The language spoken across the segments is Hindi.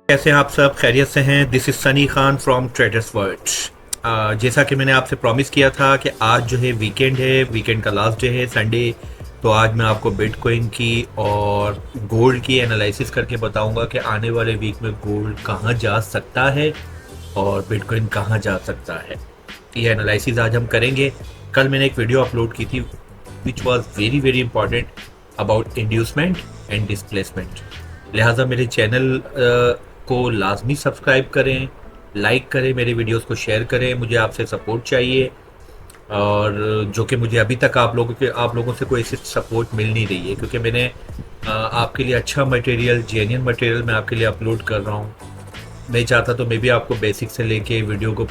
कैसे हैं आप सब? खैरियत से हैं? This is Sunny Khan from traders world. जैसा कि मैंने आपसे प्रॉमिस किया था कि आज जो है वीकेंड है, वीकेंड का लास्ट डे है संडे। तो आज मैं आपको बिटकॉइन की और गोल्ड की एनालिसिस करके बताऊंगा कि आने वाले वीक में गोल्ड कहाँ जा सकता है और बिटकॉइन कहाँ जा सकता है। ये एनालिसिस आज हम करेंगे। कल मैंने एक वीडियो अपलोड की थी which was very very important about inducement and displacement. लिहाजा मेरे चैनल को लाजमी सब्सक्राइब करें, लाइक करें, मेरे वीडियोस को शेयर करें। मुझे आपसे सपोर्ट चाहिए और जो कि मुझे अभी तक आप लोगों से कोई ऐसी सपोर्ट मिल नहीं रही है, क्योंकि मैंने आपके लिए अच्छा मटेरियल, जेन्युइन मटेरियल मैं आपके लिए अपलोड कर रहा हूँ। मैं चाहता तो मैं भी आपको बेसिक से लेके वीडियो को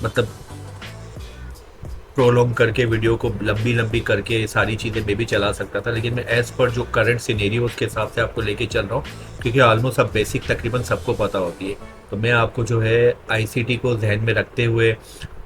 मतलब प्रोलॉन्ग करके वीडियो को लंबी लंबी करके सारी चीज़ें मैं भी चला सकता था, लेकिन मैं एज़ पर जो करंट सिनेरियो उसके हिसाब से आपको लेके चल रहा हूँ, क्योंकि ऑलमोस्ट अब बेसिक तकरीबन सबको पता होती है। तो मैं आपको जो है आईसीटी को जहन में रखते हुए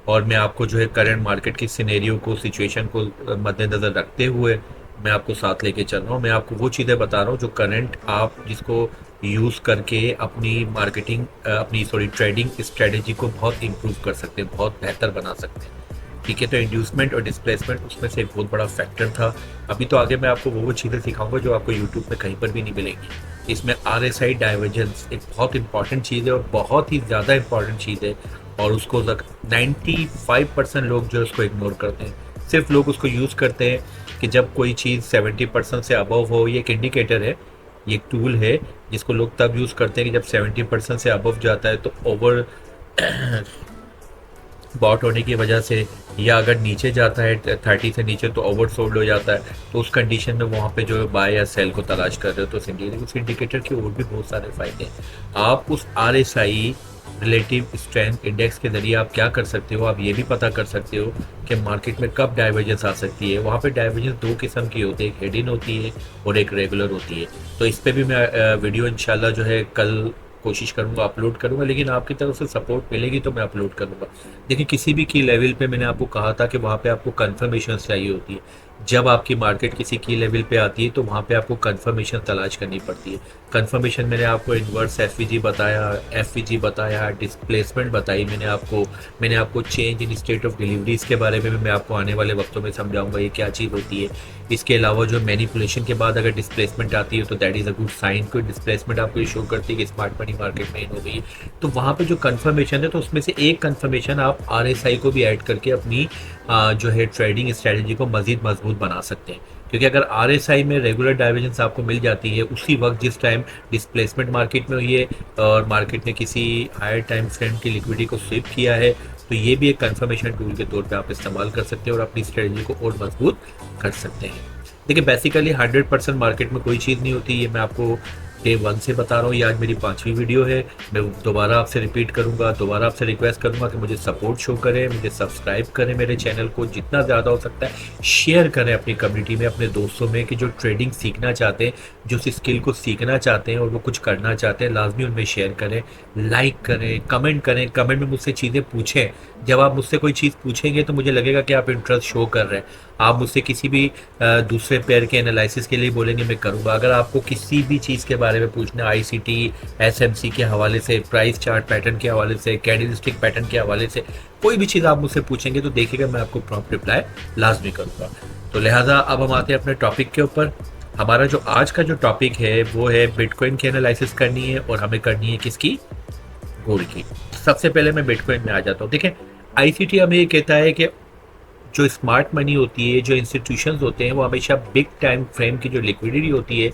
और मैं आपको जो है करंट मार्केट की सिनेरियो को, सिचुएशन को मद्देनज़र रखते हुए मैं आपको साथ लेके चल रहा हूँ। मैं आपको वो चीज़ें बता रहा हूँ जो करंट आप जिसको यूज़ करके अपनी मार्केटिंग अपनी सॉरी ट्रेडिंग स्ट्रेटेजी को बहुत इम्प्रूव कर सकते हैं, बहुत बेहतर बना सकते हैं। ठीक है, तो इंड्यूसमेंट और डिस्प्लेसमेंट उसमें से एक बहुत बड़ा फैक्टर था। अभी तो आगे मैं आपको वो चीज़ें सिखाऊंगा जो आपको यूट्यूब में कहीं पर भी नहीं मिलेंगी। इसमें RSI डाइवर्जेंस एक बहुत इंपॉर्टेंट चीज़ है और बहुत ही ज़्यादा इंपॉर्टेंट चीज़ है, और उसको 95% लोग जो है उसको इग्नोर करते हैं। सिर्फ लोग उसको यूज़ करते हैं कि जब कोई चीज़ 70% से अबव हो। ये एक इंडिकेटर है, ये एक टूल है जिसको लोग तब यूज़ करते हैं कि जब 70% से अबव जाता है तो ओवर बॉट होने की वजह से, या अगर नीचे जाता है 30 से नीचे तो ओवरसोल्ड हो जाता है। तो उस कंडीशन में वहाँ पे जो बाय या सेल को तलाश कर रहे हो तो उस इंडिकेटर के और भी बहुत सारे फायदे हैं। आप उस RSI रिलेटिव स्ट्रेंथ इंडेक्स के ज़रिए आप क्या कर सकते हो, आप ये भी पता कर सकते हो कि मार्केट में कब डाइवर्जेंस आ सकती है। वहाँ पे डाइवर्जेंस दो किस्म की होती है, एक हेड इन होती है और एक रेगुलर होती है। तो इस पर भी मैं वीडियो इंशाल्लाह जो है कल कोशिश करूंगा अपलोड करूंगा, लेकिन आपकी तरफ से सपोर्ट मिलेगी तो मैं अपलोड करूंगा। देखिए, किसी भी की लेवल पे मैंने आपको कहा था कि वहाँ पे आपको कन्फर्मेशन चाहिए होती है। जब आपकी मार्केट किसी की लेवल पे आती है तो वहाँ पे आपको कन्फर्मेशन तलाश करनी पड़ती है। कन्फर्मेशन मैंने आपको इन्वर्स एफवीजी बताया, एफवीजी बताया, डिस्प्लेसमेंट बताई मैंने आपको change in state of deliveries के बारे में भी मैं आपको आने वाले वक्तों में समझाऊंगा ये क्या चीज़ होती है। इसके अलावा जो मैनिपुलेशन के बाद अगर डिस्प्लेसमेंट आती है तो that is a good sign. कोई डिस्प्लेसमेंट आपको ये शो करती है कि स्मार्ट मनी मार्केट में इन हो गई है। तो वहाँ पे जो कन्फर्मेशन है तो उसमें से एक कन्फर्मेशन आप RSI को भी ऐड करके अपनी जो है ट्रेडिंग स्ट्रेटजी को मज़ीद मजबूत बना सकते हैं। क्योंकि अगर RSI में रेगुलर डाइवर्जेंस आपको मिल जाती है उसी वक्त जिस टाइम डिस्प्लेसमेंट मार्केट में हुई है और मार्केट ने किसी हायर टाइम फ्रेम की लिक्विडिटी को स्विप किया है, तो ये भी एक कंफर्मेशन टूल के तौर पे आप इस्तेमाल कर सकते हैं और अपनी स्ट्रेटजी को और मजबूत कर सकते हैं। देखिए, बेसिकली 100% मार्केट में कोई चीज़ नहीं होती, ये मैं आपको डे 1 से बता रहा हूँ। ये आज मेरी 5वीं वीडियो है। मैं दोबारा आपसे रिपीट करूँगा, दोबारा आपसे रिक्वेस्ट करूँगा कि मुझे सपोर्ट शो करें, मुझे सब्सक्राइब करें, मेरे चैनल को जितना ज़्यादा हो सकता है शेयर करें अपनी कम्युनिटी में, अपने दोस्तों में, कि जो ट्रेडिंग सीखना चाहते हैं, जो उस स्किल को सीखना चाहते हैं और वो कुछ करना चाहते हैं, लाजमी उनमें शेयर करें, लाइक करें, कमेंट करें। कमेंट में मुझसे चीज़ें पूछें। जब आप मुझसे कोई चीज़ पूछेंगे तो मुझे लगेगा कि आप इंटरेस्ट शो कर रहे हैं। आप मुझसे किसी भी दूसरे पेयर के एनालिसिस के लिए बोलेंगे, मैं करूँगा। अगर आपको किसी भी चीज़ के बारे में पूछना, आईसीटी, एसएमसी के हवाले से, प्राइस चार्ट पैटर्न के हवाले से, कैंडलस्टिक पैटर्न के हवाले से, कोई भी चीज़ आप मुझसे पूछेंगे तो देखिएगा मैं आपको प्रॉम्प्ट रिप्लाई लाजमी करूँगा। तो लिहाजा अब हम आते हैं अपने टॉपिक के ऊपर। हमारा जो आज का जो टॉपिक है वो है बिटकॉइन की एनालिसिस करनी है, और हमें करनी है किसकी? गोल्ड की। सबसे पहले मैं बिटकॉइन में आ जाता हूँ। देखें, आईसीटी हमें ये कहता है कि जो स्मार्ट मनी होती है, जो इंस्टीट्यूशंस होते हैं, वो हमेशा बिग टाइम फ्रेम की जो लिक्विडिटी होती है,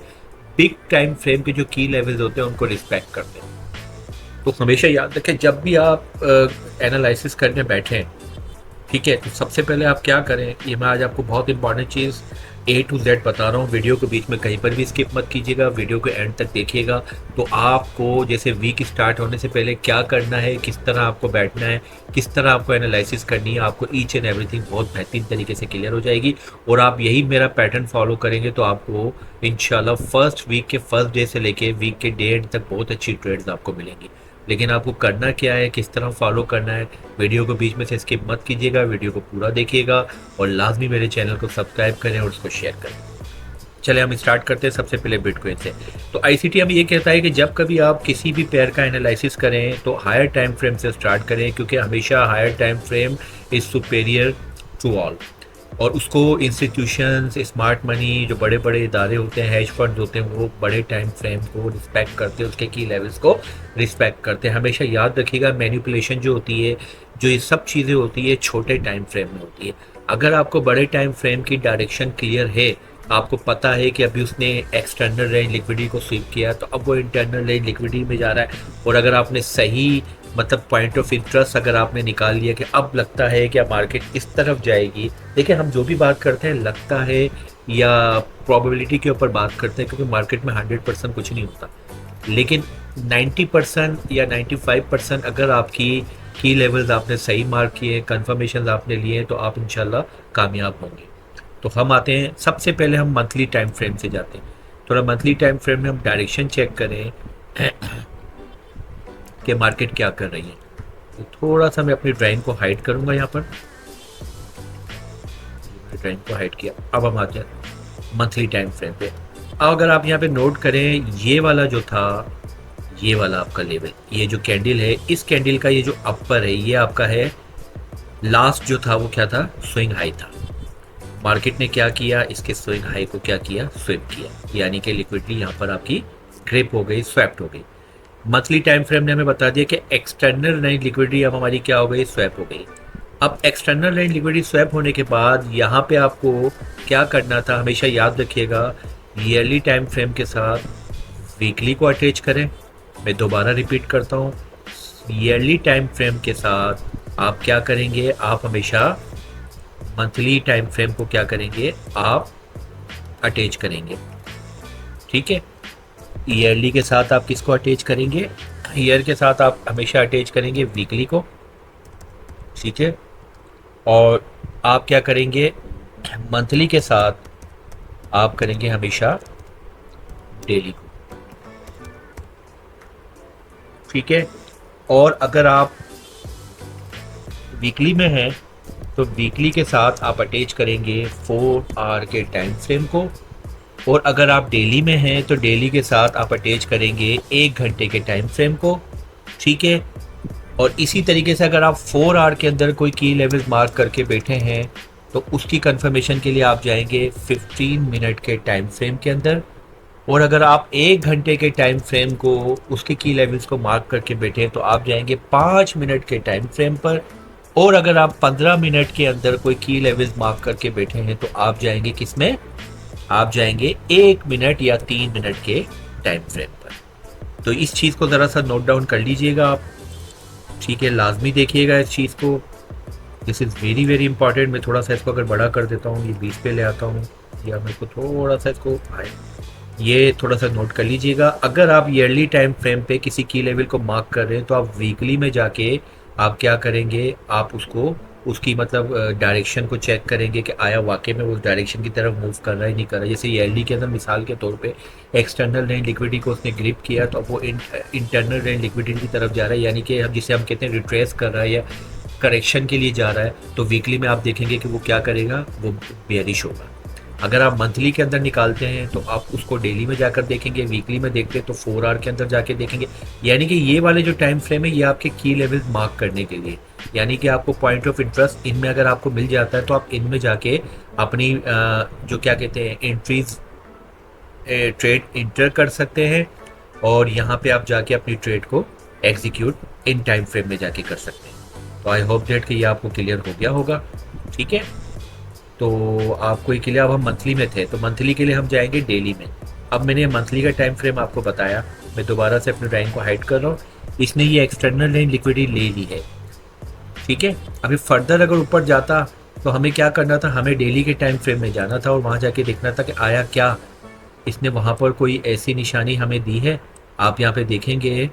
बिग टाइम फ्रेम के जो की लेवल्स होते हैं उनको रिस्पेक्ट करते हैं। तो हमेशा याद रखें जब भी आप एनालिसिस करने बैठें, ठीक है, तो सबसे पहले आप क्या करें, ये मैं आज आपको बहुत important cheese A to Z बता रहा हूँ। वीडियो के बीच में कहीं पर भी स्किप मत कीजिएगा, वीडियो को एंड तक देखिएगा। तो आपको जैसे वीक स्टार्ट होने से पहले क्या करना है, किस तरह आपको बैठना है, किस तरह आपको एनालिसिस करनी है, आपको ईच एंड एवरीथिंग बहुत बेहतरीन तरीके से क्लियर हो जाएगी। और आप यही मेरा पैटर्न फॉलो करेंगे तो आपको इंशाल्लाह फर्स्ट वीक के फर्स्ट डे से लेके वीक के डे एंड तक बहुत अच्छी ट्रेड्स आपको मिलेंगी। लेकिन आपको करना क्या है, किस तरह फॉलो करना है, वीडियो को बीच में से स्किप मत कीजिएगा, वीडियो को पूरा देखिएगा और लाजमी मेरे चैनल को सब्सक्राइब करें और उसको शेयर करें। चले हम स्टार्ट करते हैं सबसे पहले बिटकॉइन से। तो आईसीटी हमें ये कहता है कि जब कभी आप किसी भी पेयर का एनालिसिस करें तो हायर टाइम फ्रेम से स्टार्ट करें, क्योंकि हमेशा higher time frame is superior to all. और उसको इंस्टीट्यूशंस, स्मार्ट मनी, जो बड़े बड़े इदारे होते हैं, हेज फंड होते हैं, वो बड़े टाइम फ्रेम को रिस्पेक्ट करते हैं, उसके की लेवल्स को रिस्पेक्ट करते हैं। हमेशा याद रखिएगा मैनिपुलेशन जो होती है, जो ये सब चीज़ें होती है, छोटे टाइम फ्रेम में होती है। अगर आपको बड़े टाइम फ्रेम की डायरेक्शन क्लियर है, आपको पता है कि अभी उसने एक्सटर्नल रेंज लिक्विडिटी को स्वीप किया तो अब वो इंटरनल रेंज लिक्विडिटी में जा रहा है, और अगर आपने सही मतलब पॉइंट ऑफ इंटरेस्ट अगर आपने निकाल लिया कि अब लगता है कि अब मार्केट इस तरफ जाएगी। देखिए, हम जो भी बात करते हैं लगता है या प्रोबेबिलिटी के ऊपर बात करते हैं, क्योंकि मार्केट में 100% कुछ नहीं होता, लेकिन 90% या 95% अगर आपकी की लेवल्स आपने सही मार्क किए, कंफर्मेशन आपने लिए, तो आप इंशाल्लाह कामयाब होंगे। तो हम आते हैं, सबसे पहले हम मंथली टाइम फ्रेम से जाते हैं। थोड़ा मंथली टाइम फ्रेम में हम डायरेक्शन चेक करें कि मार्केट क्या कर रही है। तो थोड़ा सा मैं अपनी ड्राइंग को हाइड करूंगा, यहाँ पर ड्राइंग को हाइड किया। अब हम आते हैं मंथली टाइम फ्रेम पे। अब अगर आप यहाँ पे नोट करें, ये वाला जो था, ये वाला आपका लेवल, ये जो कैंडल है, इस कैंडल का ये जो अपर है, ये आपका है लास्ट जो था वो क्या था, स्विंग हाई था। मार्केट ने क्या किया, इसके स्विंग हाई को क्या किया, स्विप किया, यानी कि लिक्विडिटी यहाँ पर आपकी ग्रिप हो गई, स्वैप्ट हो गई। मंथली टाइम फ्रेम ने हमें बता दिया कि एक्सटर्नल रेंज लिक्विडिटी अब हमारी क्या हो गई, स्वैप हो गई। अब एक्सटर्नल रेंज लिक्विडिटी स्वैप होने के बाद यहाँ पे आपको क्या करना था, हमेशा याद रखिएगा, ईयरली टाइम फ्रेम के साथ वीकली को अटैच करें। मैं दोबारा रिपीट करता हूँ, ईयरली टाइम फ्रेम के साथ आप क्या करेंगे, आप हमेशा मंथली टाइम फ्रेम को क्या करेंगे, आप अटैच करेंगे। ठीक है, ईयरली के साथ आप किसको अटैच करेंगे, ईयर के साथ आप हमेशा अटैच करेंगे वीकली को। ठीक है, और आप क्या करेंगे, मंथली के साथ आप करेंगे हमेशा डेली को। ठीक है, और अगर आप वीकली में हैं तो वीकली के साथ आप अटैच करेंगे 4 आवर के टाइम फ्रेम को, और अगर आप डेली में हैं तो डेली के साथ आप अटैच करेंगे 1 घंटे के टाइम फ्रेम को। ठीक है, और इसी तरीके से अगर आप 4 आवर के अंदर कोई की लेवल्स मार्क करके बैठे हैं तो उसकी कंफर्मेशन के लिए आप जाएंगे 15 मिनट के टाइम फ्रेम के अंदर, और अगर आप 1 घंटे के टाइम फ्रेम को उसके की लेवल्स को मार्क करके बैठे हैं तो आप जाएंगे 5 मिनट के टाइम फ्रेम पर, और अगर आप 15 मिनट के अंदर कोई की लेवल्स मार्क करके बैठे हैं तो आप जाएंगे किस में, आप जाएंगे 1 मिनट या 3 मिनट के टाइम फ्रेम पर। तो इस चीज़ को ज़रा सा नोट डाउन कर लीजिएगा आप। ठीक है, लाजमी देखिएगा इस चीज़ को, this is very very important. मैं थोड़ा सा इसको अगर बड़ा कर देता हूँ, ये 20 पे ले आता हूँ, या मेरे को थोड़ा सा इसको ये थोड़ा सा नोट कर लीजिएगा। अगर आप ईयरली टाइम फ्रेम पे किसी की लेवल को मार्क कर रहे हैं तो आप वीकली में जाके आप क्या करेंगे, आप उसको उसकी मतलब डायरेक्शन को चेक करेंगे कि आया वाकई में उस डायरेक्शन की तरफ मूव कर रहा है, नहीं कर रहा है। जैसे ईयरली के अंदर मिसाल के तौर पे एक्सटर्नल रेंज लिक्विडिटी को उसने ग्रिप किया तो अब वो इंटरनल रेंज लिक्विडिटी की तरफ जा रहा है, यानी कि हम जिसे हम कहते हैं रिट्रेस कर रहा है या करेक्शन के लिए जा रहा है। तो वीकली में आप देखेंगे कि वो क्या करेगा, वो बेयरिश होगा। अगर आप मंथली के अंदर निकालते हैं तो आप उसको डेली में जाकर देखेंगे, वीकली में देखते हैं तो 4 आवर के अंदर जाके देखेंगे। यानी कि ये वाले जो टाइम फ्रेम है ये आपके की लेवल मार्क करने के लिए, यानी कि आपको पॉइंट ऑफ इंटरेस्ट इनमें अगर आपको मिल जाता है तो आप इनमें जाके अपनी जो क्या कहते हैं एंट्रीज ट्रेड इंटर कर सकते हैं, और यहाँ पे आप जाके अपनी ट्रेड को एग्जीक्यूट इन टाइम फ्रेम में जाके कर सकते हैं। तो आई होप डेट कि ये आपको क्लियर हो गया होगा। ठीक है, तो आपको ये क्लियर, अब हम मंथली में थे तो मंथली के लिए हम जाएंगे डेली में। अब मैंने मंथली का टाइम फ्रेम आपको बताया, मैं दोबारा से अपने टाइम को हाइड कर रहा हूँ। इसने ये एक्सटर्नल रेंज लिक्विडिटी ले ली है। ठीक है, अभी फर्दर अगर ऊपर जाता तो हमें क्या करना था, हमें डेली के टाइम फ्रेम में जाना था और वहाँ जाके देखना था कि आया क्या, इसने वहाँ पर कोई ऐसी निशानी हमें दी है। आप यहाँ पे देखेंगे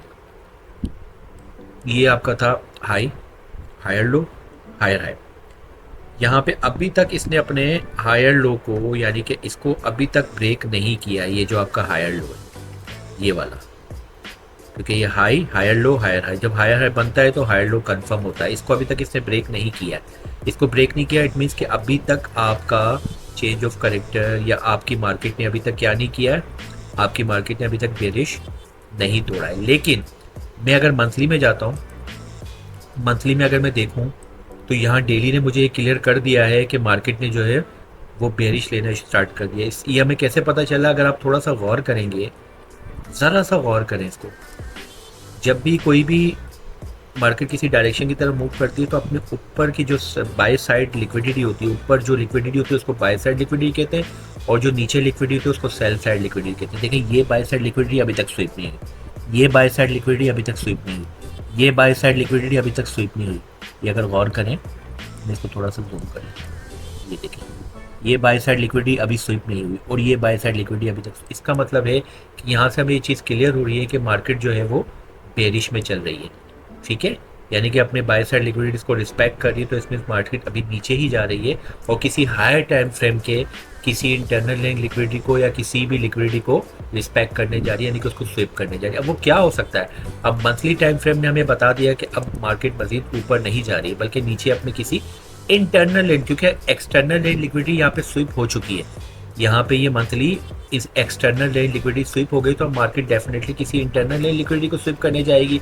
ये आपका था high, higher low, higher high. यहाँ पे अभी तक इसने अपने हायर लो को, यानी कि इसको अभी तक ब्रेक नहीं किया। ये जो आपका हायर लो है ये वाला, क्योंकि ये high, higher low, higher high, जब हायर हाई बनता है तो हायर लो कंफर्म होता है। इसको अभी तक इसने ब्रेक नहीं किया, इसको ब्रेक नहीं किया, इट मीन्स कि अभी तक आपका चेंज ऑफ करेक्टर या आपकी मार्केट ने अभी तक क्या नहीं किया है, आपकी मार्केट ने अभी तक बेरिश नहीं तोड़ा है। लेकिन मैं अगर मंथली में जाता हूँ, मंथली में अगर मैं देखूँ तो यहाँ डेली ने मुझे क्लियर कर दिया है कि मार्केट ने जो है वो बेरिश लेना स्टार्ट कर दिया। इस ये हमें कैसे पता चला, अगर आप थोड़ा सा गौर करेंगे, ज़रा सा गौर करें इसको, जब भी कोई भी मार्केट किसी डायरेक्शन की तरफ मूव करती है तो अपने ऊपर की जो बाय साइड लिक्विडिटी होती है, ऊपर जो लिक्विडिटी होती है उसको बाय साइड लिक्विडिटी कहते हैं, और जो नीचे लिक्विडिटी होती है उसको सेल साइड लिक्विडिटी कहते हैं। देखिए ये बाय साइड लिक्विडिटी अभी तक स्वीप नहीं हुई, ये बाय साइड लिक्विडिटी अभी तक स्वीप नहीं हुई, ये बाय साइड लिक्विडिटी अभी तक स्वीप नहीं हुई। ये अगर गौर करें, मैं इसको थोड़ा सा जूम करें, ये देखिए ये बाय साइड लिक्विडिटी अभी स्वीप नहीं हुई और ये बाय साइड लिक्विडिटी अभी तक। इसका मतलब है कि यहाँ से हमें ये चीज़ क्लियर हो रही है कि मार्केट जो है वो बेरिश में चल रही है, ठीक है, यानी कि अपने बाय साइड लिक्विडिटीज को रिस्पेक्ट कर रही है। तो इसमें मार्केट अभी नीचे ही जा रही है और किसी हायर टाइम फ्रेम के किसी इंटरनल लिक्विडिटी को या किसी भी लिक्विडिटी को रिस्पेक्ट करने जा रही है, यानी कि उसको स्वीप करने जा रही है। अब वो क्या हो सकता है, अब मंथली टाइम फ्रेम ने हमें बता दिया कि अब मार्केट मजीद ऊपर नहीं जा रही है बल्कि नीचे अपने किसी इंटरनल लेन, क्योंकि एक्सटर्नल लेन लिक्विडिटी यहाँ पे स्वीप हो चुकी है, यहाँ पे ये मंथली इस एक्सटर्नल लेन लिक्विडिटी स्वीप हो गई तो मार्केट डेफिनेटली किसी इंटरनल लेन लिक्विडिटी को स्वीप करने जाएगी।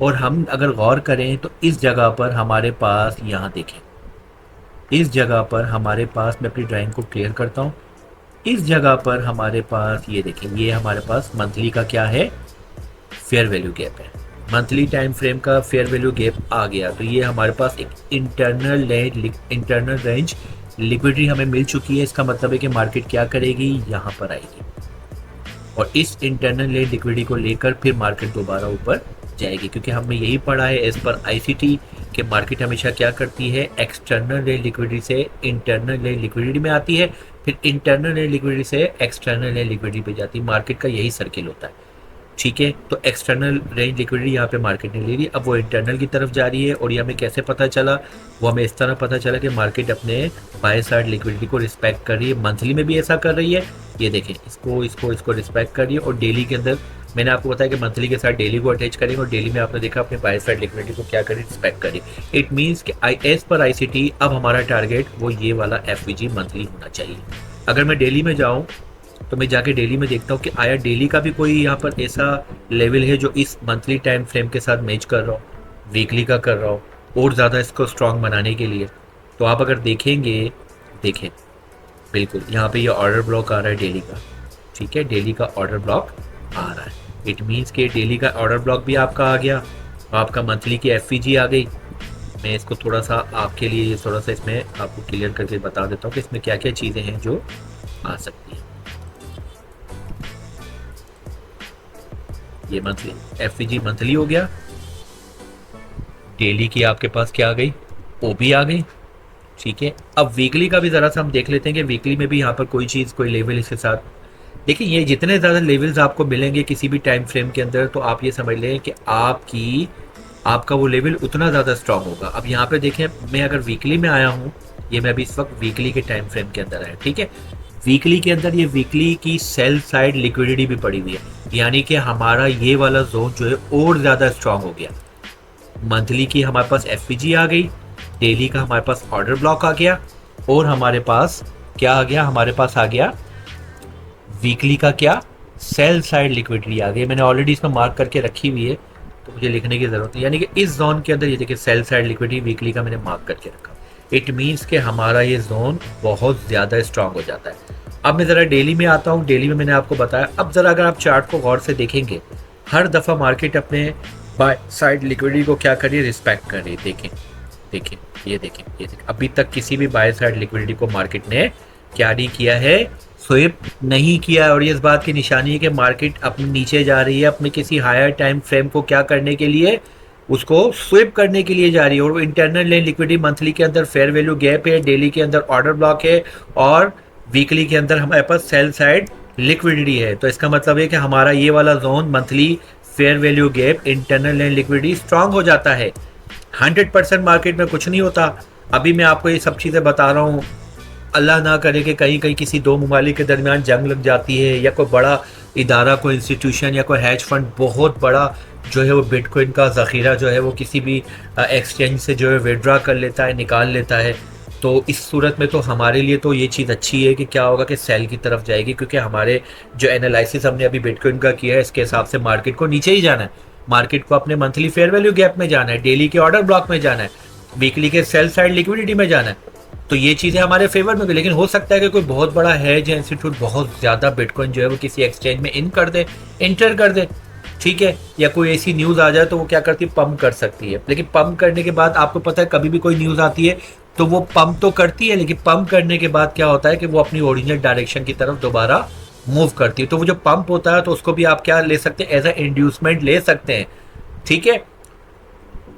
और हम अगर गौर करें तो इस जगह पर हमारे पास, यहाँ देखें, इस जगह पर हमारे पास, मैं अपनी ड्राइंग को क्लियर करता हूँ, इस जगह पर हमारे पास ये देखें, ये हमारे पास मंथली का क्या है, फेयर वैल्यू गैप है, मंथली टाइम फ्रेम का फेयर वैल्यू गैप आ गया। तो ये हमारे पास एक इंटरनल रेंज लिक्विडिटी हमें मिल चुकी है। इसका मतलब है कि मार्केट क्या करेगी, यहाँ पर आएगी और इस इंटरनल लिक्विडिटी को लेकर फिर मार्केट दोबारा ऊपर जाएगी, क्योंकि हमने यही पढ़ा है एज पर आईसीटी कि मार्केट हमेशा क्या करती है, एक्सटर्नल लिक्विडिटी से इंटरनल लिक्विडिटी में आती है, फिर इंटरनल लिक्विडिटी से एक्सटर्नल लिक्विडिटी पे जाती है। मार्केट का यही सर्किल होता है, ठीक है। तो एक्सटर्नल रेंज लिक्विडिटी यहाँ पे मार्केट ने ले ली, अब वो इंटरनल की तरफ जा रही है। और ये हमें कैसे पता चला, वो हमें इस तरह पता चला कि मार्केट अपने बाय साइड लिक्विडिटी को रिस्पेक्ट कर रही है, मंथली में भी ऐसा कर रही है, ये देखें, इसको रिस्पेक्ट कर रही है। और डेली के अंदर मैंने आपको बताया कि मंथली के साथ डेली को अटैच करेंगे और डेली में आपने देखा अपने बाय साइड लिक्विडिटी को क्या करें, रिस्पेक्ट करें। इट मीन्स कि एज पर आईसीटी अब हमारा टारगेट वो ये वाला एफवीजी मंथली होना चाहिए। अगर मैं डेली में जाऊँ तो मैं जाके डेली में देखता हूँ कि आया डेली का भी कोई यहाँ पर ऐसा लेवल है जो इस मंथली टाइम फ्रेम के साथ मैच कर रहा हूँ, वीकली का कर रहा हूँ और ज़्यादा इसको स्ट्रॉन्ग बनाने के लिए। तो आप अगर देखेंगे, देखें बिल्कुल यहाँ पे ये ऑर्डर ब्लॉक आ रहा है डेली का, ठीक है, डेली का ऑर्डर ब्लॉक आ रहा है। इट मीन्स कि डेली का ऑर्डर ब्लॉक भी आपका आ गया, आपका मंथली की एफवीजी आ गई। मैं इसको थोड़ा सा आपके लिए थोड़ा सा इसमें आपको क्लियर करके बता देता हूँ कि इसमें क्या क्या चीज़ें हैं जो आ सकती हैं। ये मंथली एफवीजी मंथली हो गया, डेली की आपके पास क्या आ गई, वो भी आ गई, ठीक है। अब वीकली का भी ज़रा सा हम देख लेते हैं कि वीकली में भी यहाँ पर कोई चीज़, कोई लेवल इसके साथ। देखिए ये जितने ज़्यादा लेवल्स आपको मिलेंगे किसी भी टाइम फ्रेम के अंदर, तो आप ये समझ लें कि आपका वो लेवल उतना ज़्यादा स्ट्रांग होगा। अब यहाँ पे देखें, मैं अगर वीकली में आया हूँ, ये मैं अभी इस वक्त वीकली के टाइम फ्रेम के अंदर आया, ठीक है। वीकली के अंदर ये वीकली की सेल साइड लिक्विडिटी भी पड़ी हुई है, यानी कि हमारा ये वाला जोन जो है और ज़्यादा स्ट्रांग हो गया। मंथली की हमारे पास एफवीजी आ गई, डेली का हमारे पास ऑर्डर ब्लॉक आ गया और हमारे पास क्या आ गया, हमारे पास आ गया वीकली का क्या, सेल साइड लिक्विडिटी आ गई। मैंने ऑलरेडी इसमें मार्क करके रखी हुई है तो मुझे लिखने की ज़रूरत है, यानी कि इस जोन के अंदर ये देखिए सेल साइड लिक्विडिटी वीकली का मैंने मार्क करके रखा। इट मीन्स कि हमारा ये जोन बहुत ज़्यादा स्ट्रांग हो जाता है। अब मैं ज़रा डेली में आता हूँ, डेली में मैंने आपको बताया। अब ज़रा अगर आप चार्ट को गौर से देखेंगे, हर दफ़ा मार्केट अपने बाय साइड लिक्विडिटी को क्या कर रही है, रिस्पेक्ट कर रही है। देखें ये देखें, अभी तक किसी भी बाय साइड लिक्विडिटी को मार्केट ने क्या नहीं किया है, स्वीप नहीं किया है। और ये इस बात की निशानी है कि मार्केट अपने नीचे जा रही है, अपने किसी हायर टाइम फ्रेम को क्या करने के लिए, उसको स्वीप करने के लिए जा रही है। और इंटरनल लिक्विडिटी मंथली के अंदर फेयर वैल्यू गैप है, डेली के अंदर ऑर्डर ब्लॉक है और वीकली के अंदर हमारे पास सेल साइड लिक्विडिटी है। तो इसका मतलब है कि हमारा ये वाला zone monthly fair value gap internal liquidity strong हो जाता है। 100% मार्केट में कुछ नहीं होता। अभी मैं आपको ये सब चीज़ें बता रहा हूँ, अल्लाह ना करे कि कहीं कहीं किसी दो ममालिक के दरमियान जंग लग जाती है या कोई बड़ा इदारा, कोई इंस्टीट्यूशन या कोई हैज फंड बहुत बड़ा जो है वो बिटकॉइन का ज़ख़ीरा जो है वो किसी भी एक्सचेंज से जो है विड्रा कर लेता है, निकाल लेता है, तो इस सूरत में तो हमारे लिए तो ये चीज़ अच्छी है कि क्या होगा कि सेल की तरफ जाएगी, क्योंकि हमारे जो एनालिसिस हमने अभी बिटकॉइन का किया है इसके हिसाब से मार्केट को नीचे ही जाना है, मार्केट को अपने मंथली फेयर वैल्यू गैप में जाना है, डेली के ऑर्डर ब्लॉक में जाना है, वीकली के सेल साइड लिक्विडिटी में जाना है। तो ये चीज़ें हमारे फेवर में भी, लेकिन हो सकता है कि कोई बहुत बड़ा है जो इंस्टीट्यूट बहुत ज़्यादा बिटकॉइन जो है वो किसी एक्सचेंज में इंटर कर दे, ठीक है, या कोई ऐसी न्यूज़ आ जाए तो वो क्या करती है, पंप कर सकती है। लेकिन पंप करने के बाद आपको पता है कभी भी कोई न्यूज़ आती है तो वो पंप तो करती है, लेकिन पंप करने के बाद क्या होता है कि वो अपनी ओरिजिनल डायरेक्शन की तरफ दोबारा मूव करती है। तो वो जो पंप होता है तो उसको भी आप क्या ले सकते हैं, एज अ इंड्यूसमेंट ले सकते हैं, ठीक है।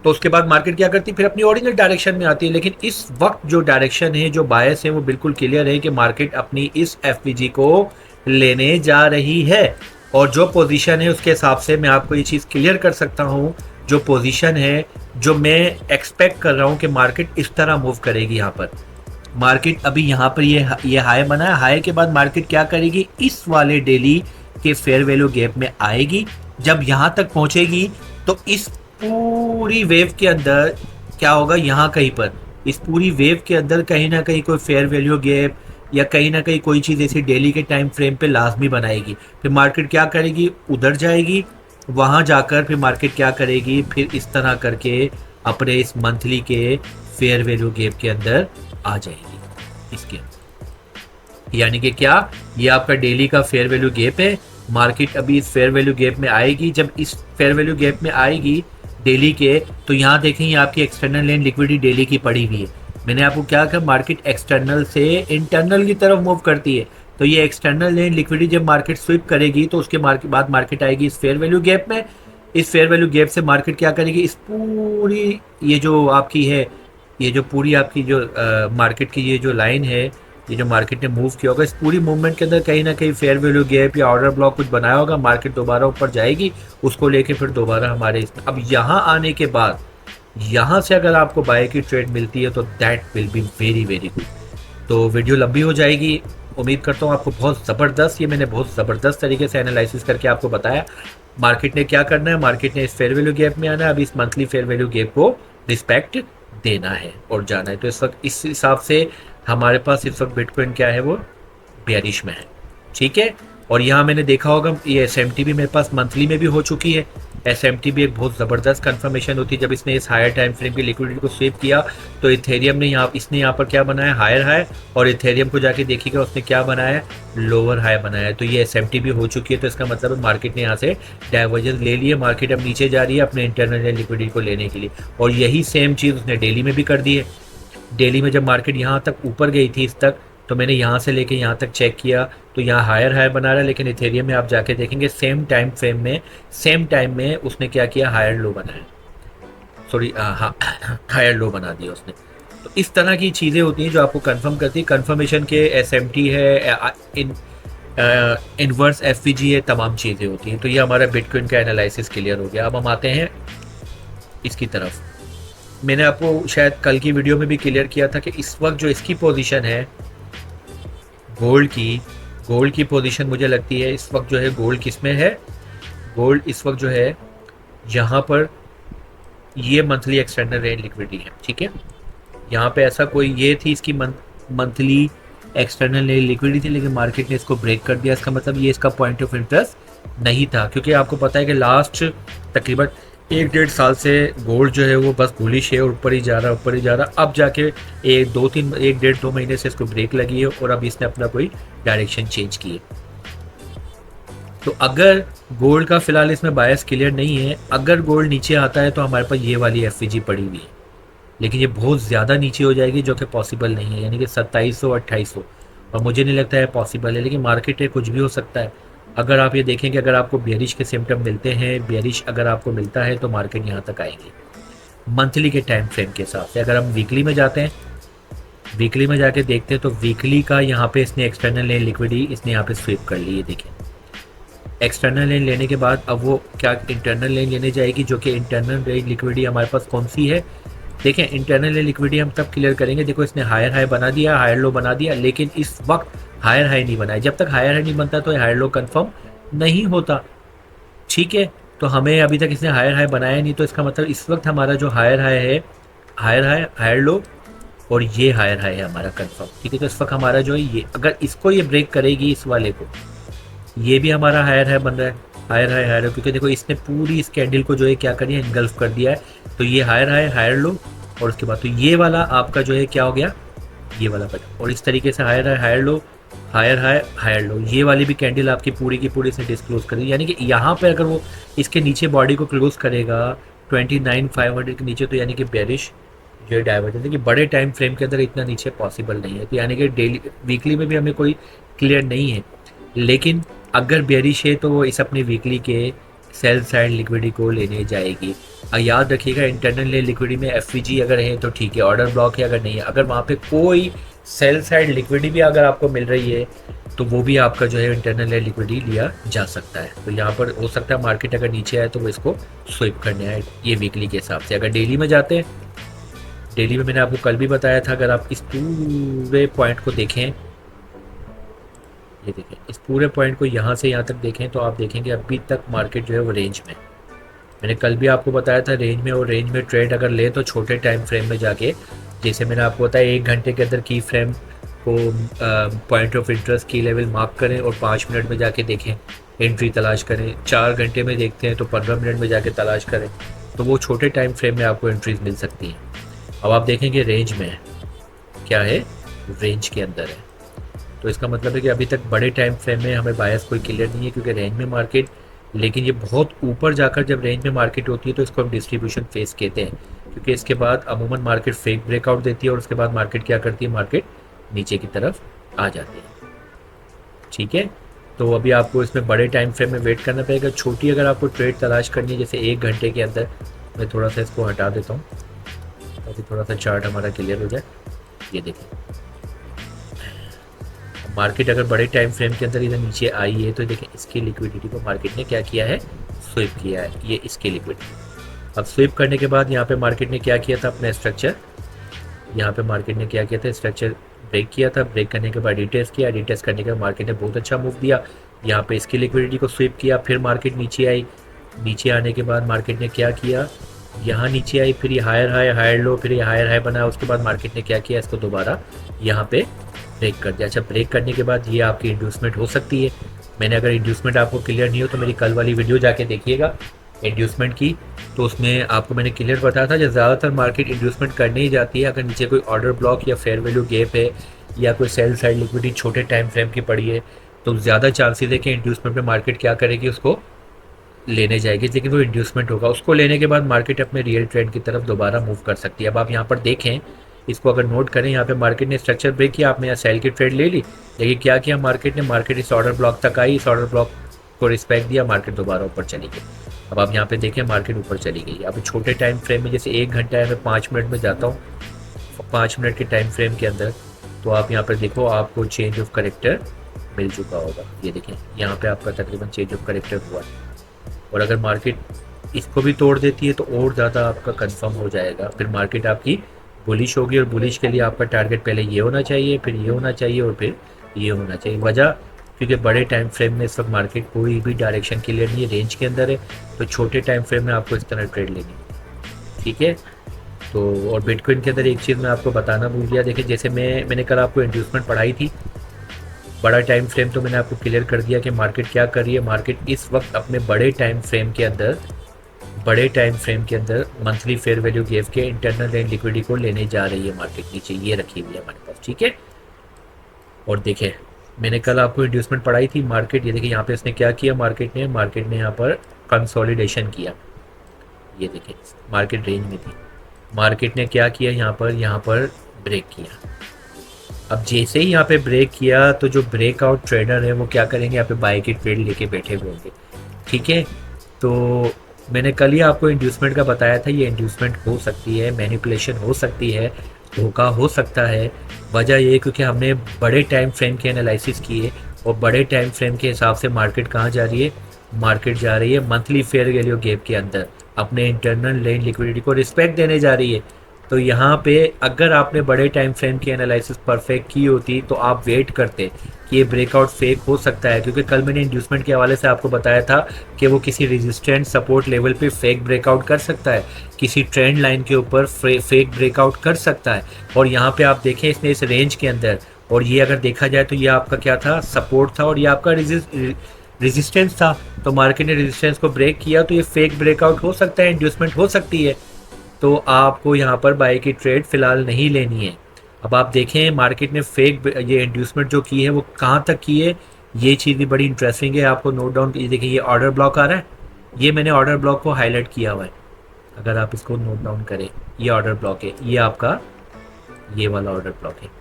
तो उसके बाद मार्केट क्या करती है, फिर अपनी ओरिजिनल डायरेक्शन में आती है। लेकिन इस वक्त जो डायरेक्शन है, जो बायस है, वो बिल्कुल क्लियर है कि मार्केट अपनी इस एफवीजी को लेने जा रही है। और जो पोजीशन है उसके हिसाब से मैं आपको ये चीज़ क्लियर कर सकता हूँ, जो पोजीशन है, जो मैं एक्सपेक्ट कर रहा हूँ कि मार्केट इस तरह मूव करेगी। यहाँ पर मार्केट अभी यहाँ पर ये हाई बना है, हाई के बाद मार्केट क्या करेगी, इस वाले डेली के फेयर वैल्यू गैप में आएगी। जब यहाँ तक पहुँचेगी तो इस पूरी वेव के अंदर क्या होगा, यहाँ कहीं पर इस पूरी वेव के अंदर कहीं ना कहीं कोई फेयर वैल्यू गैप या कहीं ना कहीं कोई चीज़ ऐसी डेली के टाइम फ्रेम पे लाजमी बनाएगी। फिर मार्केट क्या करेगी, उधर जाएगी, वहाँ जाकर फिर मार्केट क्या करेगी, फिर इस तरह करके अपने इस मंथली के फेयर वैल्यू गैप के अंदर आ जाएगी इसके अंदर। यानी कि क्या, ये आपका डेली का फेयर वैल्यू गैप है। मार्केट अभी इस फेयर वैल्यू गैप में आएगी। जब इस फेयर वैल्यू गैप में आएगी डेली के, तो यहाँ देखें ये आपकी एक्सटर्नल लेन लिक्विडिटी डेली की पड़ी हुई है। मैंने आपको क्या कहा, मार्केट एक्सटर्नल से इंटरनल की तरफ मूव करती है। तो ये एक्सटर्नल लेन लिक्विडिटी जब मार्केट स्विप करेगी तो उसके बाद मार्केट आएगी इस फेयर वैल्यू गैप में। इस फेयर वैल्यू गैप से मार्केट क्या करेगी, इस पूरी ये जो आपकी है, ये जो पूरी आपकी जो मार्केट की ये जो लाइन है, ये जो मार्केट ने मूव किया होगा, इस पूरी मूवमेंट के अंदर कहीं ना कहीं फेयर वैल्यू गैप या ऑर्डर ब्लॉक कुछ बनाया होगा, मार्केट दोबारा ऊपर जाएगी, उसको लेके फिर दोबारा हमारे इसमें। अब यहाँ आने के बाद यहाँ से अगर आपको बाय की ट्रेड मिलती है तो that will be very very good. तो वीडियो लंबी हो जाएगी, उम्मीद करता हूँ आपको बहुत ज़बरदस्त, ये मैंने बहुत ज़बरदस्त तरीके से एनालिसिस करके आपको बताया मार्केट ने क्या करना है। मार्केट ने इस फेयर वैल्यू गैप में आना है, अभी इस मंथली फेयर वैल्यू गैप को रिस्पेक्ट देना है और जाना है। तो इस वक्त इस हिसाब से हमारे पास इस वक्त बिटकॉइन क्या है, वो बेयरिश में है, ठीक है। और यहाँ मैंने देखा होगा ये एसएमटी भी मेरे पास मंथली में भी हो चुकी है। एसएमटी भी एक बहुत ज़बरदस्त कंफर्मेशन होती है। जब इसने इस हायर टाइम फ्रेम की लिक्विडिटी को स्वीप किया तो इथेरियम ने इसने यहाँ पर क्या बनाया, हायर हाई, और इथेरियम को जाके देखिएगा उसने क्या बनाया, लोअर हाई बनाया है। तो ये एसएमटी भी हो चुकी है। तो इसका मतलब है मार्केट ने यहाँ से डाइवर्जेंस ले लिए, मार्केट अब नीचे जा रही है अपने इंटरनल लिक्विडिटी को लेने के लिए। और यही सेम चीज़ उसने डेली में भी कर दी है। डेली में जब मार्केट यहाँ तक ऊपर गई थी इस तक, तो मैंने यहाँ से लेके यहाँ तक चेक किया तो यहाँ हायर हायर बना रहा है, लेकिन इथेरियम में आप जाके देखेंगे सेम टाइम फ्रेम में, सेम टाइम में उसने क्या किया, हायर लो बनाया, सॉरी हाँ हायर लो बना दिया उसने। तो इस तरह की चीज़ें होती हैं जो आपको कंफर्म करती है। कंफर्मेशन के एसएमटी है, इनवर्स एफवीजी है, तमाम चीज़ें होती हैं। तो ये हमारा बिटकॉइन का एनालिसिस क्लियर हो गया। अब हम आते हैं इसकी तरफ। मैंने आपको शायद कल की वीडियो में भी क्लियर किया था कि इस वक्त जो इसकी पोजीशन है गोल्ड की पोजीशन मुझे लगती है इस वक्त जो है, गोल्ड किस में है, गोल्ड इस वक्त जो है यहाँ पर ये मंथली एक्सटर्नल रेंज लिक्विडिटी है, ठीक है। यहाँ पे ऐसा कोई ये थी इसकी मंथली एक्सटर्नल लिक्विडिटी थी, लेकिन मार्केट ने इसको ब्रेक कर दिया। इसका मतलब ये इसका पॉइंट ऑफ इंटरेस्ट नहीं था, क्योंकि आपको पता है कि लास्ट तकरीबन 1-1.5 साल से गोल्ड जो है वो बस बुलिश है, ऊपर ही जा रहा। अब जाके 1-2 महीने से इसको ब्रेक लगी है और अब इसने अपना कोई डायरेक्शन चेंज की है। तो अगर गोल्ड का फिलहाल इसमें बायस क्लियर नहीं है, अगर गोल्ड नीचे आता है तो हमारे पास ये वाली एफवीजी पड़ी हुई है, लेकिन ये बहुत ज़्यादा नीचे हो जाएगी जो कि पॉसिबल नहीं है, यानी कि 2700-2800, और मुझे नहीं लगता है पॉसिबल है। लेकिन मार्केट है, कुछ भी हो सकता है। अगर आप ये देखें कि अगर आपको बेयरिश के सिम्टम मिलते हैं, बेयरिश अगर आपको मिलता है तो मार्केट यहाँ तक आएगी मंथली के टाइम फ्रेम के हिसाब से। अगर हम वीकली में जाते हैं, वीकली में जाके देखते हैं तो वीकली का यहाँ पे इसने एक्सटर्नल लेन लिक्विडिटी इसने यहाँ पे स्वीप कर ली है। देखें एक्सटर्नल लेन लेने के बाद अब वो क्या इंटरनल लेन लेने जाएगी, जो कि इंटरनल लेन लिक्विडिटी हमारे पास कौन सी है। देखें इंटरनल लेन लिक्विडिटी हम तब क्लियर करेंगे, देखो इसने हायर हाई बना दिया, हायर लो बना दिया, लेकिन इस वक्त हायर हाई नहीं बनाया। जब तक हायर हाई नहीं बनता तो हायर लो कंफर्म नहीं होता, ठीक है। तो हमें अभी तक इसने हायर हाई बनाया नहीं, तो इसका मतलब इस वक्त हमारा जो हायर हाई है, हायर हाई हायर लो और ये हायर हाई है हमारा कंफर्म। ठीक है, तो इस वक्त हमारा जो है ये, अगर इसको ये ब्रेक करेगी इस वाले को, ये भी हमारा हायर हाई बन रहा है, हायर है, क्योंकि देखो इसने पूरी इस कैंडल को जो है क्या करिए इनगल्फ कर दिया है। तो ये हायर हाई हायर लो, और उसके बाद तो ये वाला आपका जो है क्या हो गया, ये वाला बटन, और इस तरीके से higher high higher low, higher high higher low, ये वाली भी कैंडल आपकी पूरी की पूरी से डिस्क्लोज करेगी। यानी कि यहाँ पे अगर वो इसके नीचे बॉडी को क्लोज करेगा 29,500 के नीचे, तो यानी कि बेरिश जो है डाइवर्जेंस है कि बड़े टाइम फ्रेम के अंदर इतना नीचे पॉसिबल नहीं है। तो यानी कि डेली वीकली में भी हमें कोई क्लियर नहीं है, लेकिन अगर बेरिश है तो वो इस अपनी वीकली के सेल साइड लिक्विडिटी को लेने जाएगी। और याद रखिएगा इंटरनल लिक्विडिटी में एफ अगर है तो ठीक है, ऑर्डर ब्लॉक है अगर नहीं है, अगर वहाँ पे कोई सेल साइड लिक्विडिटी भी अगर आपको मिल रही है तो वो भी आपका जो है इंटरनल लिक्विडिटी लिया जा सकता है। तो यहाँ पर हो सकता है मार्केट अगर नीचे आए तो वो इसको स्विप करने आए, ये वीकली के हिसाब से। अगर डेली में जाते हैं, डेली में मैंने आपको कल भी बताया था, अगर आप इस पूरे पॉइंट को देखें, ये देखें इस पूरे पॉइंट को यहाँ से यहाँ तक देखें, तो आप देखेंगे अभी तक मार्केट जो है वो रेंज में, मैंने कल भी आपको बताया था रेंज में, और रेंज में ट्रेड अगर ले तो छोटे टाइम फ्रेम में जाके, जैसे मैंने आपको बताया 1 घंटे के अंदर की फ्रेम को पॉइंट ऑफ इंटरेस्ट की लेवल मार्क करें और 5 मिनट में जाके देखें, एंट्री तलाश करें। 4 घंटे में देखते हैं तो 15 मिनट में जाके तलाश करें, तो वो छोटे टाइम फ्रेम में आपको एंट्रीज मिल सकती हैं। अब आप देखेंगे रेंज में क्या है, रेंज के अंदर है, तो इसका मतलब है कि अभी तक बड़े टाइम फ्रेम में हमें बायस कोई क्लियर नहीं है, क्योंकि रेंज में मार्केट, लेकिन ये बहुत ऊपर जाकर जब रेंज में मार्केट होती है तो इसको हम डिस्ट्रीब्यूशन फेस कहते हैं, क्योंकि इसके बाद अमूमन मार्केट फेक ब्रेकआउट देती है और उसके बाद मार्केट क्या करती है, मार्केट नीचे की तरफ आ जाती है। ठीक है, तो अभी आपको इसमें बड़े टाइम फ्रेम में वेट करना पड़ेगा। छोटी अगर आपको ट्रेड तलाश करनी है जैसे 1 घंटे के अंदर, मैं थोड़ा सा इसको हटा देता हूँ ताकि थोड़ा सा चार्ट हमारा क्लियर हो जाए। ये देखिए मार्केट अगर बड़े टाइम फ्रेम के अंदर इधर नीचे आई है तो देखिए इसकी लिक्विडिटी को मार्केट ने क्या किया है, स्विप किया है, ये इसकी लिक्विडिटी। अब स्विप करने के बाद यहाँ पे मार्केट ने क्या किया था, अपना स्ट्रक्चर, यहाँ पे मार्केट ने क्या किया था, स्ट्रक्चर ब्रेक किया था, ब्रेक करने के बाद डिटेस्ट किया, डिटेस्ट करने के बाद मार्केट ने बहुत अच्छा मूव दिया, यहाँ पे इसकी लिक्विडिटी को स्विप किया, फिर मार्केट नीचे आई, नीचे आने के बाद मार्केट ने क्या किया, यहाँ नीचे आई, फिर ये हायर हाई हायर लो, फिर ये हायर हाई बना, उसके बाद मार्केट ने क्या किया, इसको दोबारा यहाँ पे ब्रेक कर दिया। अच्छा, ब्रेक करने के बाद ये आपकी इंड्यूसमेंट हो सकती है। मैंने अगर इंड्यूसमेंट आपको क्लियर नहीं हो तो मेरी कल वाली वीडियो जाके देखिएगा इंड्यूसमेंट की, तो उसमें आपको मैंने क्लियर बताया था जब ज़्यादातर मार्केट इंड्यूसमेंट करने ही जाती है अगर नीचे कोई ऑर्डर ब्लॉक या फेयर वैल्यू गैप है या कोई सेल साइड लिक्विडिटी छोटे टाइम फ्रेम की पड़ी है, तो ज़्यादा चांसेस है कि इंड्यूसमेंट में मार्केट क्या करेगी, उसको लेने जाएगी, लेकिन वो इंड्यूसमेंट होगा, उसको लेने के बाद मार्केट अपने रियल ट्रेंड की तरफ दोबारा मूव कर सकती है। अब आप यहाँ पर देखें, इसको अगर नोट करें, यहाँ पे मार्केट ने स्ट्रक्चर ब्रेक किया, आपने यहाँ सेल की ट्रेड ले ली, लेकिन क्या किया मार्केट ने, मार्केट इस ऑर्डर ब्लॉक तक आई, इस ऑर्डर ब्लॉक को रिस्पेक्ट दिया, मार्केट दोबारा ऊपर चली गई। अब आप यहाँ पे देखें मार्केट ऊपर चली गई। अब छोटे टाइम फ्रेम में जैसे 1 घंटा है, मैं 5 मिनट में जाता हूँ, 5 मिनट के टाइम फ्रेम के अंदर, तो आप यहाँ पर देखो आपको चेंज ऑफ करेक्टर मिल चुका होगा। ये देखें यहाँ पे आपका तकरीबन चेंज ऑफ करेक्टर हुआ है, और अगर मार्केट इसको भी तोड़ देती है तो और ज़्यादा आपका कंफर्म हो जाएगा, फिर मार्केट आपकी बुलिश होगी, और बुलिश के लिए आपका टारगेट पहले ये होना चाहिए, फिर ये होना चाहिए, और फिर ये होना चाहिए। वजह क्योंकि बड़े टाइम फ्रेम में इस वक्त मार्केट कोई भी डायरेक्शन क्लियर नहीं है, रेंज के अंदर है, तो छोटे टाइम फ्रेम में आपको इस तरह ट्रेड लेनी है। ठीक है, तो और बिटकॉइन के अंदर एक चीज़ मैं आपको बताना भूल गया, देखिए जैसे मैंने कल आपको इंड्यूसमेंट पढ़ाई थी, बड़ा टाइम फ्रेम तो मैंने आपको क्लियर कर दिया कि मार्केट क्या कर रही है। मार्केट इस वक्त अपने बड़े टाइम फ्रेम के अंदर मंथली फेयर वैल्यू गैप के इंटरनल एंड लिक्विडिटी को लेने जा रही है, मार्केट नीचे ये रखी हुई है हमारे पास। ठीक है, और देखें मैंने कल आपको इंड्यूसमेंट पढ़ाई थी, मार्केट ये देखिए यहाँ पे इसने क्या किया, मार्केट ने यहाँ पर कंसोलिडेशन किया, ये देखिए मार्केट रेंज में थी, मार्केट ने क्या किया, यहाँ पर ब्रेक किया। अब जैसे ही यहाँ पे ब्रेक किया तो जो ब्रेकआउट ट्रेडर है वो क्या करेंगे, यहाँ पे बाय की ट्रेड लेके बैठे हुए होंगे। ठीक है, तो मैंने कल ही आपको इंड्यूसमेंट का बताया था, ये इंड्यूसमेंट हो सकती है, मैनिपुलेशन हो सकती है, धोखा हो सकता है। वजह ये क्योंकि हमने बड़े टाइम फ्रेम के एनालिसिस किए, और बड़े टाइम फ्रेम के हिसाब से मार्केट कहाँ जा रही है, मार्केट जा रही है मंथली फेयर वैल्यू गैप के अंदर, अपने इंटरनल लेन लिक्विडिटी को रिस्पेक्ट देने जा रही है। तो यहाँ पे अगर आपने बड़े टाइम फ्रेम की एनालिसिस परफेक्ट की होती तो आप वेट करते कि ये ब्रेकआउट फेक हो सकता है, क्योंकि कल मैंने इंड्यूसमेंट के हवाले से आपको बताया था कि वो किसी रेजिस्टेंट सपोर्ट लेवल पे फेक ब्रेकआउट कर सकता है, किसी ट्रेंड लाइन के ऊपर फेक ब्रेकआउट कर सकता है। और यहाँ पे आप देखें इसने इस रेंज के अंदर, और ये अगर देखा जाए तो ये आपका क्या था, सपोर्ट था, और ये आपका रेजिस्टेंस था। तो मार्केट ने रेजिस्टेंस को ब्रेक किया तो ये फेक ब्रेकआउट हो सकता है, इंड्यूसमेंट हो सकती है। तो आपको यहाँ पर बाय की ट्रेड फिलहाल नहीं लेनी है। अब आप देखें मार्केट ने फेक ये इंड्यूसमेंट जो की है वो कहाँ तक की है, ये चीज़ भी बड़ी इंटरेस्टिंग है। आपको नोट डाउन कीजिए, देखिए ये ऑर्डर ब्लॉक आ रहा है, ये मैंने ऑर्डर ब्लॉक को हाईलाइट किया हुआ है, अगर आप इसको नोट डाउन करें, ये ऑर्डर ब्लॉक है, ये आपका ये वाला ऑर्डर ब्लॉक है।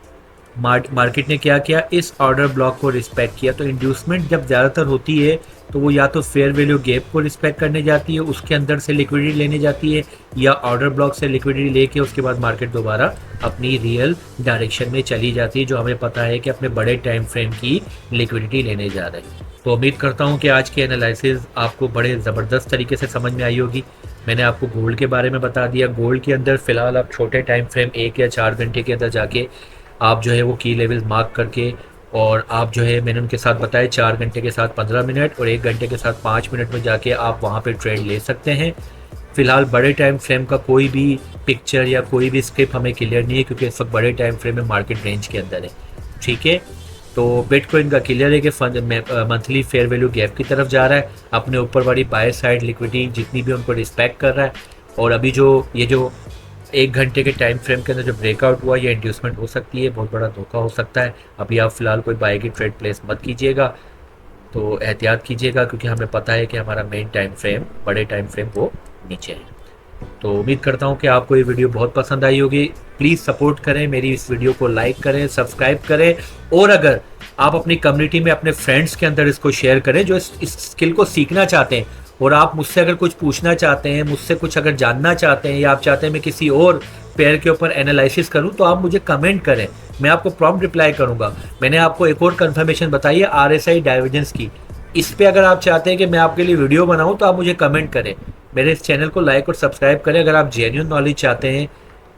मार्केट ने क्या किया, इस ऑर्डर ब्लॉक को रिस्पेक्ट किया। तो इंड्यूसमेंट जब ज़्यादातर होती है तो वो या तो फेयर वैल्यू गैप को रिस्पेक्ट करने जाती है, उसके अंदर से लिक्विडिटी लेने जाती है, या ऑर्डर ब्लॉक से लिक्विडिटी लेके उसके बाद मार्केट दोबारा अपनी रियल डायरेक्शन में चली जाती है, जो हमें पता है कि अपने बड़े टाइम फ्रेम की लिक्विडिटी लेने जा रहे हैं। तो उम्मीद करता हूँ कि आज की एनालिसिस आपको बड़े ज़बरदस्त तरीके से समझ में आई होगी। मैंने आपको गोल्ड के बारे में बता दिया। गोल्ड के अंदर फ़िलहाल आप छोटे टाइम फ्रेम 1 या 4 घंटे के अंदर जाके आप जो है वो की लेवल्स मार्क करके, और आप जो है मैंने उनके साथ बताया 4 घंटे के साथ 15 मिनट और 1 घंटे के साथ 5 मिनट में जाके आप वहाँ पे ट्रेड ले सकते हैं। फ़िलहाल बड़े टाइम फ्रेम का कोई भी पिक्चर या कोई भी स्क्रिप्ट हमें क्लियर नहीं है, क्योंकि इस वक्त बड़े टाइम फ्रेम में मार्केट रेंज के अंदर है। ठीक है, तो बिटकॉइन का क्लियर है कि मंथली फेयर वैल्यू गैप की तरफ जा रहा है, अपने ऊपर वाली बाय साइड लिक्विडिटी जितनी भी उनको रिस्पेक्ट कर रहा है। और अभी जो ये जो 1 घंटे के टाइम फ्रेम के अंदर जो ब्रेकआउट हुआ, ये इंड्यूसमेंट हो सकती है, बहुत बड़ा धोखा हो सकता है। अभी आप फिलहाल कोई बाय की ट्रेड प्लेस मत कीजिएगा, तो एहतियात कीजिएगा, क्योंकि हमें पता है कि हमारा मेन टाइम फ्रेम बड़े टाइम फ्रेम वो नीचे है। तो उम्मीद करता हूँ कि आपको ये वीडियो बहुत पसंद आई होगी। प्लीज़ सपोर्ट करें, मेरी इस वीडियो को लाइक करें, सब्सक्राइब करें, और अगर आप अपनी कम्युनिटी में अपने फ्रेंड्स के अंदर इसको शेयर करें जो इस स्किल को सीखना चाहते हैं। और आप मुझसे अगर कुछ पूछना चाहते हैं, मुझसे कुछ अगर जानना चाहते हैं, या आप चाहते हैं मैं किसी और पेयर के ऊपर एनालिसिस करूं, तो आप मुझे कमेंट करें, मैं आपको प्रॉम्प्ट रिप्लाई करूंगा। मैंने आपको एक और कंफर्मेशन बताई है RSI डाइवर्जेंस की, इस पे अगर आप चाहते हैं कि मैं आपके लिए वीडियो बनाऊं तो आप मुझे कमेंट करें। मेरे इस चैनल को लाइक और सब्सक्राइब करें। अगर आप जेन्युइन नॉलेज चाहते हैं,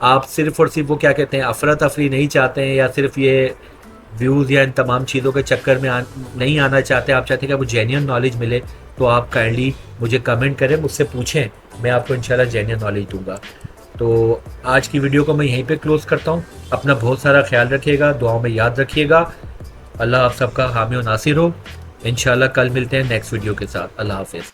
आप सिर्फ और सिर्फ वो क्या कहते हैं अफरा तफरी नहीं चाहते हैं, या सिर्फ ये व्यूज़ या इन तमाम चीज़ों के चक्कर में नहीं आना चाहते, आप चाहते हैं कि आपको जेन्युइन नॉलेज मिले, तो आप काइंडली मुझे कमेंट करें, मुझसे पूछें, मैं आपको इंशाल्लाह जेन्युइन नॉलेज दूंगा। तो आज की वीडियो को मैं यहीं पे क्लोज़ करता हूँ। अपना बहुत सारा ख्याल रखिएगा, दुआओं में याद रखिएगा। अल्लाह आप सबका हामी और नासिर हो। इंशाल्लाह कल मिलते हैं नेक्स्ट वीडियो के साथ। अल्लाह हाफिज़।